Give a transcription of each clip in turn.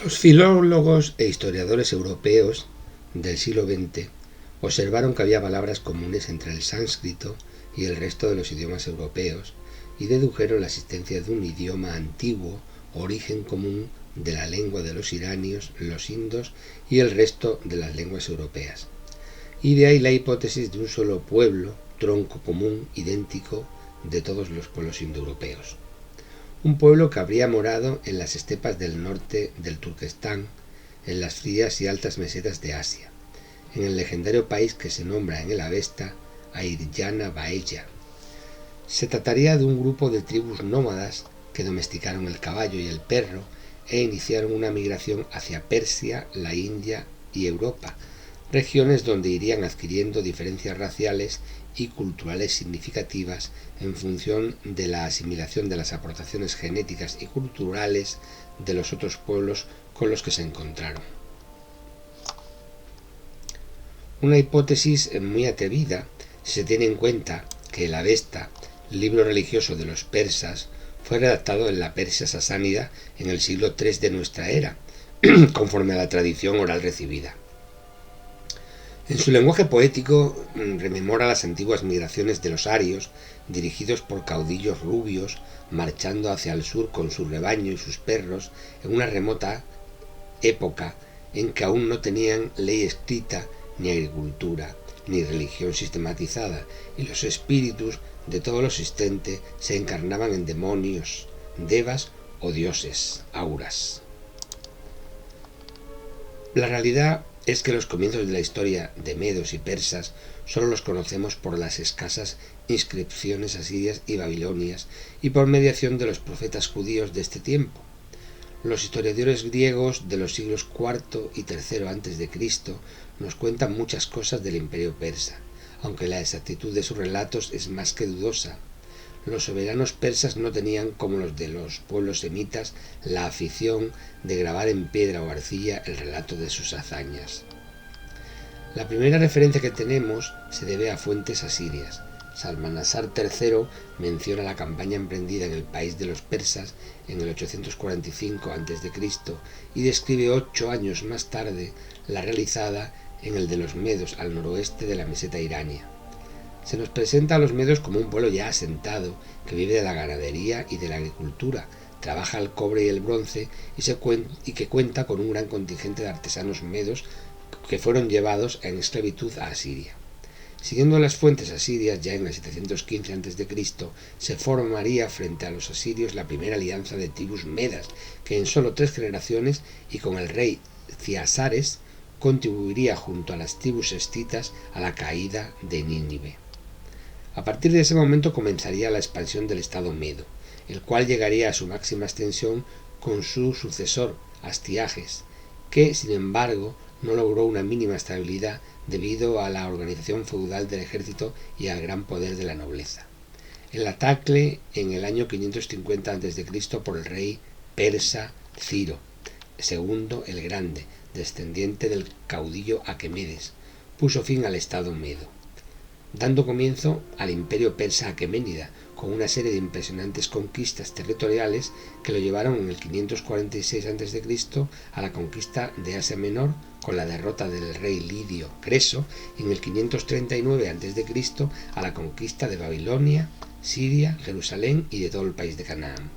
Los filólogos e historiadores europeos del siglo XX observaron que había palabras comunes entre el sánscrito y el resto de los idiomas europeos y dedujeron la existencia de un idioma antiguo, origen común de la lengua de los iranios, los indos y el resto de las lenguas europeas. Y de ahí la hipótesis de un solo pueblo, tronco común, idéntico de todos los pueblos indoeuropeos. Un pueblo que habría morado en las estepas del norte del Turquestán, en las frías y altas mesetas de Asia, en el legendario país que se nombra en el Avesta Airyana Baella. Se trataría de un grupo de tribus nómadas que domesticaron el caballo y el perro e iniciaron una migración hacia Persia, la India y Europa, regiones donde irían adquiriendo diferencias raciales y culturales significativas en función de la asimilación de las aportaciones genéticas y culturales de los otros pueblos con los que se encontraron. Una hipótesis muy atrevida si se tiene en cuenta que el Avesta, libro religioso de los persas, fue redactado en la Persia sasánida en el siglo III de nuestra era, conforme a la tradición oral recibida. En su lenguaje poético rememora las antiguas migraciones de los arios, dirigidos por caudillos rubios, marchando hacia el sur con su rebaño y sus perros en una remota época en que aún no tenían ley escrita, ni agricultura, ni religión sistematizada, y los espíritus de todo lo existente se encarnaban en demonios, devas o dioses, auras. La realidad es que los comienzos de la historia de medos y persas solo los conocemos por las escasas inscripciones asirias y babilonias y por mediación de los profetas judíos de este tiempo. Los historiadores griegos de los siglos IV y III a.C. nos cuentan muchas cosas del imperio persa, aunque la exactitud de sus relatos es más que dudosa. Los soberanos persas no tenían, como los de los pueblos semitas, la afición de grabar en piedra o arcilla el relato de sus hazañas. La primera referencia que tenemos se debe a fuentes asirias. Salmanasar III menciona la campaña emprendida en el país de los persas en el 845 a.C. y describe 8 años más tarde la realizada en el de los medos al noroeste de la meseta irania. Se nos presenta a los medos como un pueblo ya asentado, que vive de la ganadería y de la agricultura, trabaja el cobre y el bronce y que cuenta con un gran contingente de artesanos medos que fueron llevados en esclavitud a Asiria. Siguiendo las fuentes asirias, ya en el 715 a.C., se formaría frente a los asirios la primera alianza de tribus medas, que en solo 3 generaciones y con el rey Ciasares contribuiría junto a las tribus escitas a la caída de Nínive. A partir de ese momento comenzaría la expansión del estado medo, el cual llegaría a su máxima extensión con su sucesor, Astiages, que, sin embargo, no logró una mínima estabilidad debido a la organización feudal del ejército y al gran poder de la nobleza. El ataque en el año 550 a.C. por el rey persa Ciro II el Grande, descendiente del caudillo Aquemedes, puso fin al estado medo, dando comienzo al imperio persa aqueménida, con una serie de impresionantes conquistas territoriales que lo llevaron en el 546 a.C. a la conquista de Asia Menor, con la derrota del rey lidio Creso, y en el 539 a.C. a la conquista de Babilonia, Siria, Jerusalén y de todo el país de Canaán.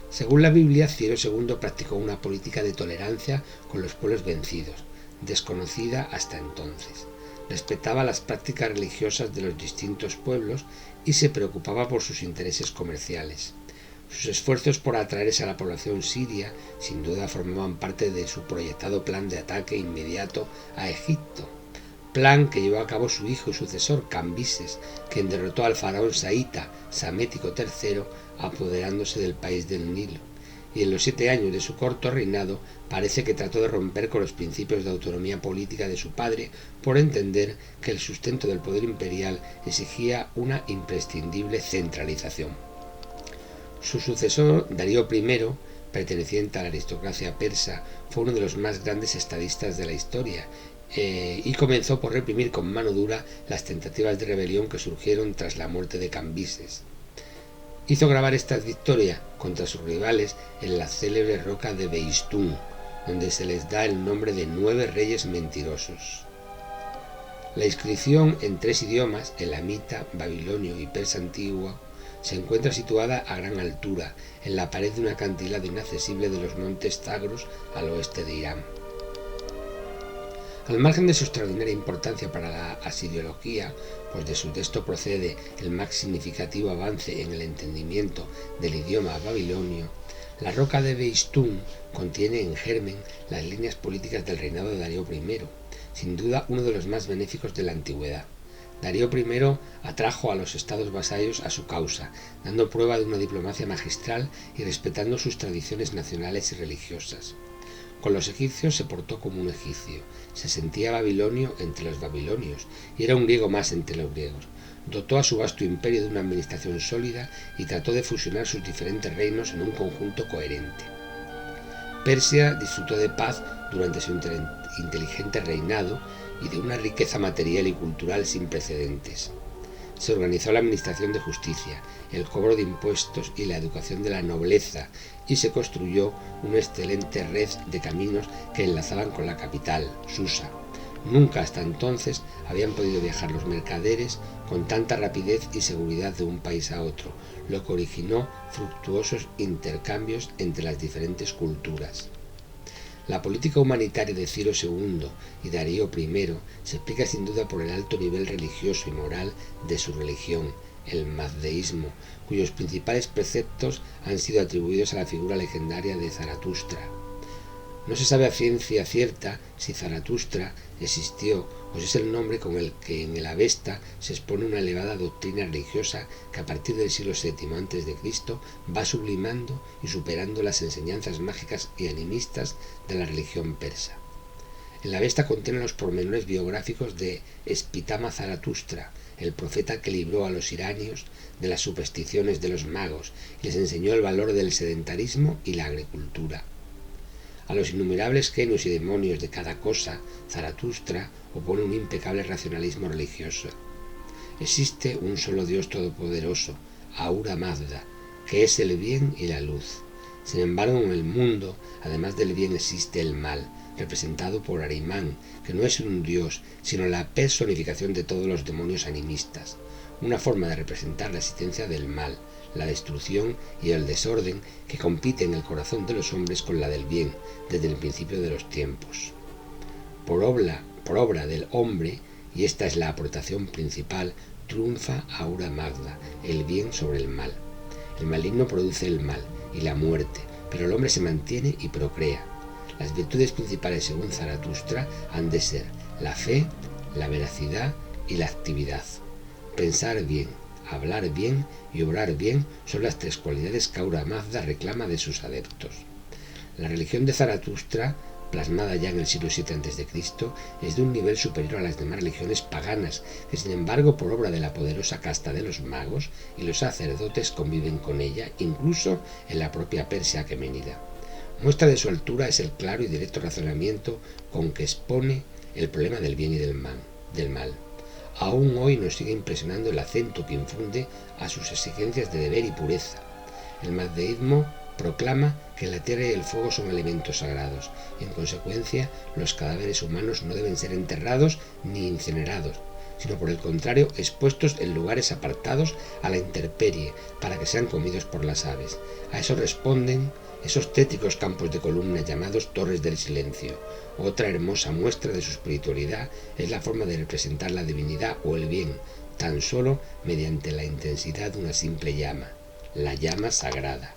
Según la Biblia, Ciro II practicó una política de tolerancia con los pueblos vencidos, desconocida hasta entonces. Respetaba las prácticas religiosas de los distintos pueblos y se preocupaba por sus intereses comerciales. Sus esfuerzos por atraerse a la población siria sin duda formaban parte de su proyectado plan de ataque inmediato a Egipto, plan que llevó a cabo su hijo y sucesor Cambises, quien derrotó al faraón saíta Psamético III apoderándose del país del Nilo, y en los 7 años de su corto reinado parece que trató de romper con los principios de autonomía política de su padre por entender que el sustento del poder imperial exigía una imprescindible centralización. Su sucesor, Darío I, perteneciente a la aristocracia persa, fue uno de los más grandes estadistas de la historia y comenzó por reprimir con mano dura las tentativas de rebelión que surgieron tras la muerte de Cambises. Hizo grabar esta victoria contra sus rivales en la célebre roca de Beistún, donde se les da el nombre de 9 reyes mentirosos. La inscripción en 3 idiomas, elamita, babilonio y persa antiguo, se encuentra situada a gran altura, en la pared de un acantilado inaccesible de los montes Zagros al oeste de Irán. Al margen de su extraordinaria importancia para la asiriología, pues de su texto procede el más significativo avance en el entendimiento del idioma babilonio, la roca de Behistún contiene en germen las líneas políticas del reinado de Darío I, sin duda uno de los más benéficos de la antigüedad. Darío I atrajo a los estados vasallos a su causa, dando prueba de una diplomacia magistral y respetando sus tradiciones nacionales y religiosas. Con los egipcios se portó como un egipcio, se sentía babilonio entre los babilonios y era un griego más entre los griegos. Dotó a su vasto imperio de una administración sólida y trató de fusionar sus diferentes reinos en un conjunto coherente. Persia disfrutó de paz durante su inteligente reinado y de una riqueza material y cultural sin precedentes. Se organizó la administración de justicia, el cobro de impuestos y la educación de la nobleza, y se construyó una excelente red de caminos que enlazaban con la capital, Susa. Nunca hasta entonces habían podido viajar los mercaderes con tanta rapidez y seguridad de un país a otro, lo que originó fructuosos intercambios entre las diferentes culturas. La política humanitaria de Ciro II y Darío I se explica sin duda por el alto nivel religioso y moral de su religión, el mazdeísmo, cuyos principales preceptos han sido atribuidos a la figura legendaria de Zaratustra. No se sabe a ciencia cierta si Zaratustra existió o si es el nombre con el que en el Avesta se expone una elevada doctrina religiosa que a partir del siglo VII a.C. va sublimando y superando las enseñanzas mágicas y animistas de la religión persa. El Avesta contiene los pormenores biográficos de Spitama Zaratustra, el profeta que libró a los iranios de las supersticiones de los magos y les enseñó el valor del sedentarismo y la agricultura. A los innumerables genios y demonios de cada cosa, Zaratustra opone un impecable racionalismo religioso. Existe un solo Dios todopoderoso, Ahura Mazda, que es el bien y la luz. Sin embargo, en el mundo, además del bien, existe el mal, representado por Ahriman, que no es un dios, sino la personificación de todos los demonios animistas, una forma de representar la existencia del mal, la destrucción y el desorden que compite en el corazón de los hombres con la del bien desde el principio de los tiempos. Por obra del hombre, y esta es la aportación principal, triunfa Ahura Mazda, el bien sobre el mal. El maligno produce el mal y la muerte, pero el hombre se mantiene y procrea. Las virtudes principales según Zaratustra han de ser la fe, la veracidad y la actividad. Pensar bien, hablar bien y obrar bien son las 3 cualidades que Ahura Mazda reclama de sus adeptos. La religión de Zaratustra, plasmada ya en el siglo VII a.C., es de un nivel superior a las demás religiones paganas, que sin embargo por obra de la poderosa casta de los magos y los sacerdotes conviven con ella, incluso en la propia Persia aqueménida. Muestra de su altura es el claro y directo razonamiento con que expone el problema del bien y del mal. Aún hoy nos sigue impresionando el acento que infunde a sus exigencias de deber y pureza. El mazdeísmo proclama que la tierra y el fuego son elementos sagrados y en consecuencia los cadáveres humanos no deben ser enterrados ni incinerados, sino por el contrario expuestos en lugares apartados a la intemperie para que sean comidos por las aves. A eso responden esos tétricos campos de columnas llamados torres del silencio. Otra hermosa muestra de su espiritualidad es la forma de representar la divinidad o el bien, tan solo mediante la intensidad de una simple llama, la llama sagrada.